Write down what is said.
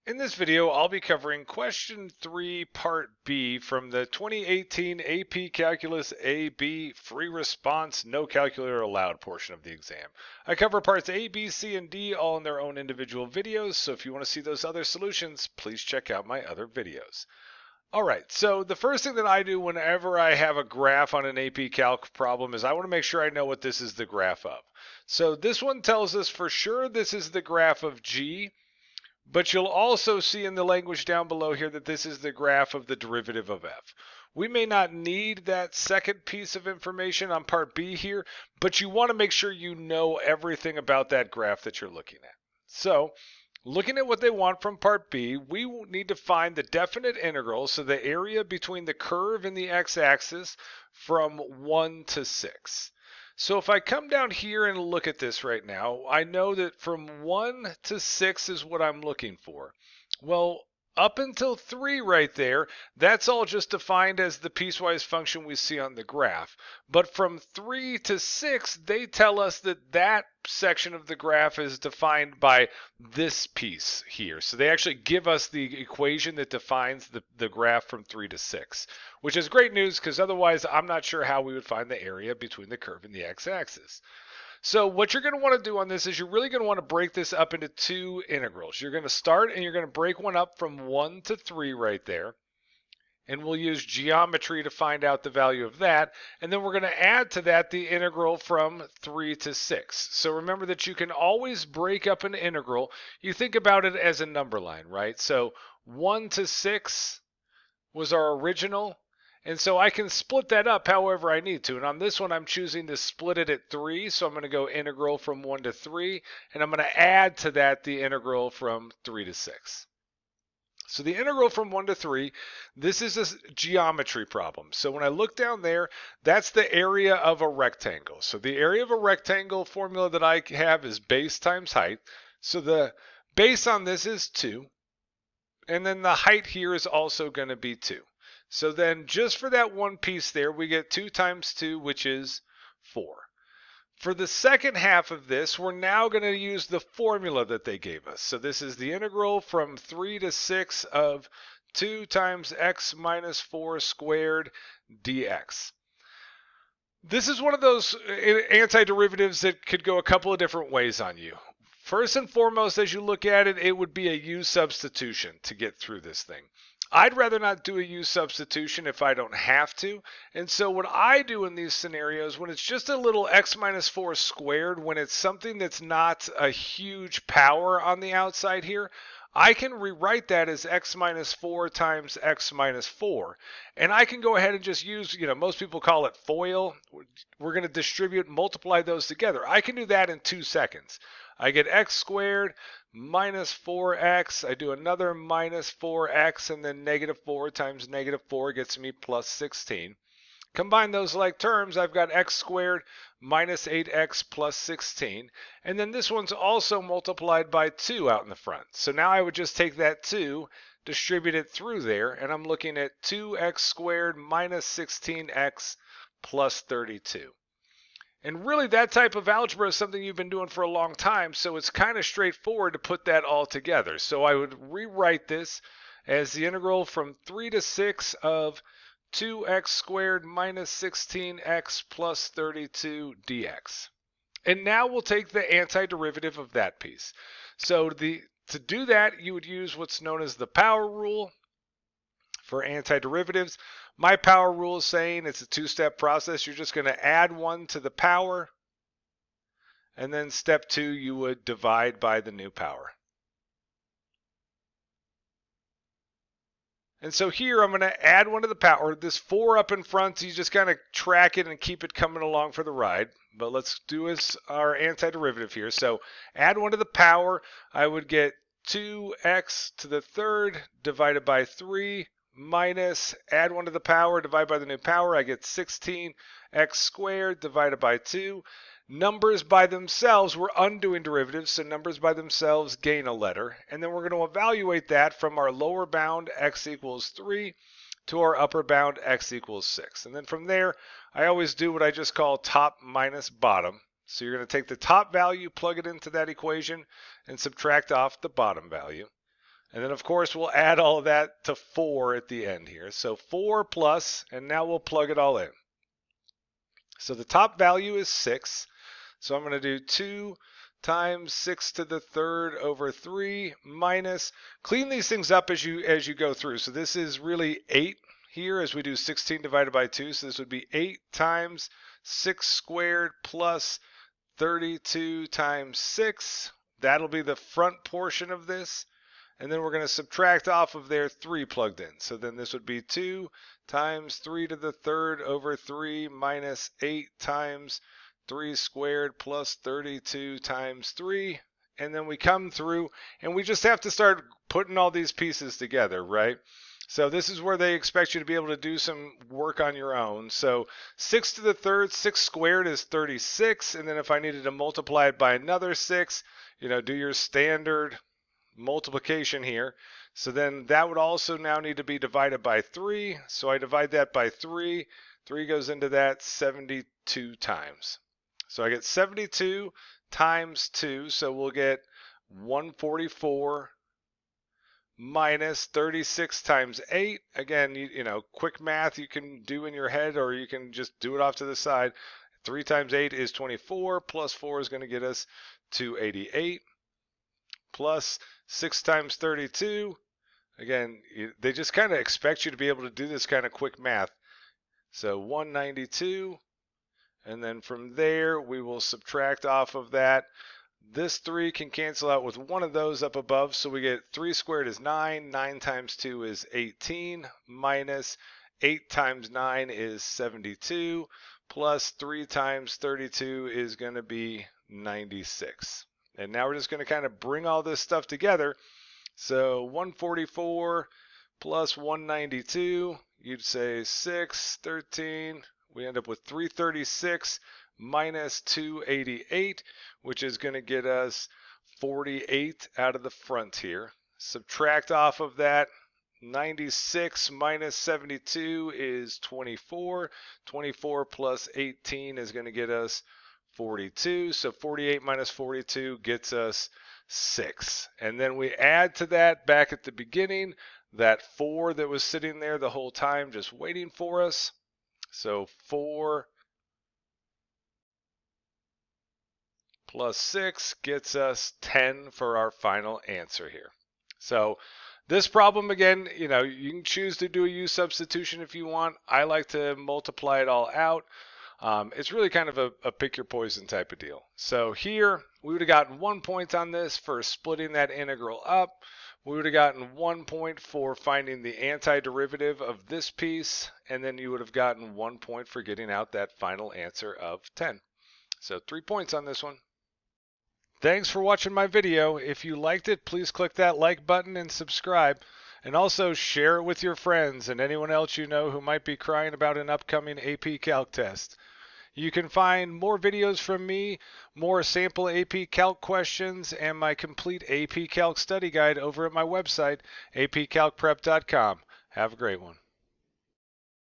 In this video, I'll be covering question 3, part B from the 2018 AP Calculus AB free response, no calculator allowed portion of the exam. I cover parts A, B, C, and D all in their own individual videos, so if you want to see those other solutions, please check out my other videos. All right, so the first thing that I do whenever I have a graph on an AP Calc problem is I want to make sure I know what this is the graph of. So this one tells us for sure this is the graph of G. But you'll also see in the language down below here that this is the graph of the derivative of f. We may not need that second piece of information on part B here, but you want to make sure you know everything about that graph that you're looking at. So, looking at what they want from part B, we need to find the definite integral, so the area between the curve and the x-axis from 1 to 6. So if I come down here and look at this right now, I know that from 1 to 6 is what I'm looking for. Well, up until 3 right there, that's all just defined as the piecewise function we see on the graph. But from 3 to 6, they tell us that that section of the graph is defined by this piece here. So they actually give us the equation that defines the graph from 3 to 6, which is great news because otherwise I'm not sure how we would find the area between the curve and the x-axis. So what you're going to want to do on this is you're really going to want to break this up into two integrals. You're going to start and you're going to break one up from 1 to 3 right there. And we'll use geometry to find out the value of that. And then we're going to add to that the integral from 3 to 6. So remember that you can always break up an integral. You think about it as a number line, right? So 1 to 6 was our original. And so I can split that up however I need to. And on this one, I'm choosing to split it at 3. So I'm going to go integral from 1 to 3. And I'm going to add to that the integral from 3 to 6. So the integral from 1 to 3, this is a geometry problem. So when I look down there, that's the area of a rectangle. So the area of a rectangle formula that I have is base times height. So the base on this is 2. And then the height here is also going to be 2. So then just for that one piece there, we get 2 times 2, which is 4. For the second half of this, we're now going to use the formula that they gave us. So this is the integral from 3 to 6 of 2 times x minus 4 squared dx. This is one of those antiderivatives that could go a couple of different ways on you. First and foremost, as you look at it, it would be a u substitution to get through this thing. I'd rather not do a u substitution if I don't have to. And so what I do in these scenarios, when it's just a little x minus 4 squared, when it's something that's not a huge power on the outside here, I can rewrite that as x minus 4 times x minus 4. And I can go ahead and just use, most people call it FOIL. We're going to distribute and multiply those together. I can do that in 2 seconds. I get x squared minus 4x. I do another minus 4x, and then negative 4 times negative 4 gets me plus 16. Combine those like terms, I've got x squared minus 8x plus 16. And then this one's also multiplied by 2 out in the front. So now I would just take that 2, distribute it through there, and I'm looking at 2x squared minus 16x plus 32. And really that type of algebra is something you've been doing for a long time, so it's kind of straightforward to put that all together. So I would rewrite this as the integral from 3 to 6 of 2x squared minus 16x plus 32 dx. And now we'll take the antiderivative of that piece. So to do that, you would use what's known as the power rule for antiderivatives. My power rule is saying it's a two-step process. You're just going to add 1 to the power, and then step 2, you would divide by the new power. And so here I'm going to add 1 to the power. This 4 up in front, so you just kind of track it and keep it coming along for the ride. But let's do our antiderivative here. So add 1 to the power. I would get 2x to the third divided by 3 minus, add 1 to the power, divide by the new power. I get 16x squared divided by 2. Numbers by themselves, we're undoing derivatives, so numbers by themselves gain a letter. And then we're going to evaluate that from our lower bound x equals 3 to our upper bound x equals 6. And then from there, I always do what I just call top minus bottom. So you're going to take the top value, plug it into that equation, and subtract off the bottom value. And then, of course, we'll add all of that to 4 at the end here. So 4 plus, and now we'll plug it all in. So the top value is 6. So I'm going to do 2 times 6 to the third over 3 minus, clean these things up as you go through. So this is really 8 here as we do 16 divided by 2. So this would be 8 times 6 squared plus 32 times 6. That'll be the front portion of this. And then we're going to subtract off of there 3 plugged in. So then this would be 2 times 3 to the third over 3 minus 8 times 3 squared plus 32 times 3. And then we come through and we just have to start putting all these pieces together, right? So this is where they expect you to be able to do some work on your own. So 6 to the third, 6 squared is 36. And then if I needed to multiply it by another 6, do your standard multiplication here. So then that would also now need to be divided by 3. So I divide that by 3. 3 goes into that 72 times. So I get 72 times 2. So we'll get 144 minus 36 times 8. Again, quick math you can do in your head, or you can just do it off to the side. 3 times 8 is 24, plus 4 is going to get us 288. Plus 6 times 32. Again, they just kind of expect you to be able to do this kind of quick math. So 192. And then from there, we will subtract off of that. This 3 can cancel out with one of those up above. So we get 3 squared is 9. 9 times 2 is 18. Minus 8 times 9 is 72. Plus 3 times 32 is going to be 96. And now we're just going to kind of bring all this stuff together. So 144 plus 192, you'd say 6, 13. We end up with 336 minus 288, which is going to get us 48 out of the front here. Subtract off of that. 96 minus 72 is 24. 24 plus 18 is going to get us 42. So 48 minus 42 gets us 6. And then we add to that back at the beginning that 4 that was sitting there the whole time just waiting for us. So 4 plus 6 gets us 10 for our final answer here. So this problem, again, you can choose to do a U substitution if you want. I like to multiply it all out. It's really kind of a pick your poison type of deal. So here, we would have gotten 1 point on this for splitting that integral up. We would have gotten 1 point for finding the antiderivative of this piece, and then you would have gotten 1 point for getting out that final answer of 10. So 3 points on this one. Thanks for watching my video. If you liked it, please click that like button and subscribe. And also share it with your friends and anyone else you know who might be crying about an upcoming AP Calc test. You can find more videos from me, more sample AP Calc questions, and my complete AP Calc study guide over at my website, apcalcprep.com. Have a great one.